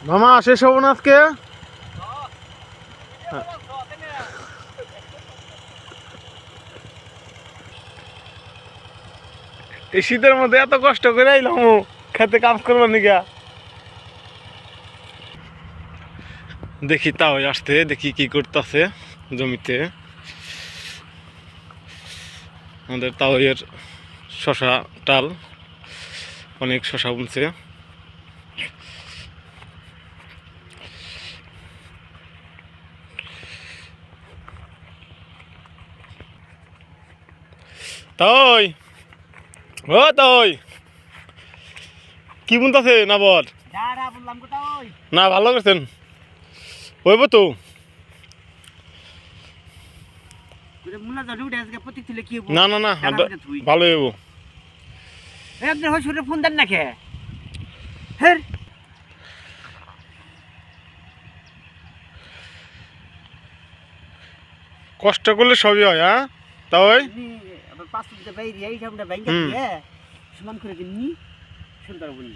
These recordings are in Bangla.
মামা শেষ হবো না আজকে। এই শীতের মধ্যে এত কষ্ট করে আইলাম খেতে কাজ করবো নিকা। দেখি তাও আসতে, দেখি কি করতেছে জমিতে। আমাদের তাও এর শশা টাল, অনেক শশা বুনছে। তাই ও তাই কি বুনতেছে না বল না, ভালো করছেন হইব তো। না না না, ভালো হইব। ফোন দেন না খে কষ্ট করলে সবই হয়। হ্যাঁ তাই সমান করে কিনি সুন্দর বলি।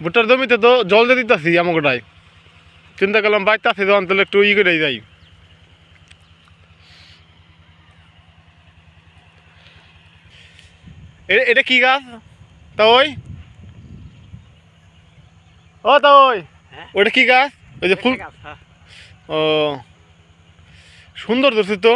ভুট্টার জমিতে তো জল দিয়ে দিতেছি আমাকে। চিন্তা করলাম বাইতে আছে যখন, তাহলে একটু ই করে যাই। এটা কি গাছ তাই? ও তাই ওটা কি গাছ? ওই যে ফুল। ও সুন্দর ধরছে তো।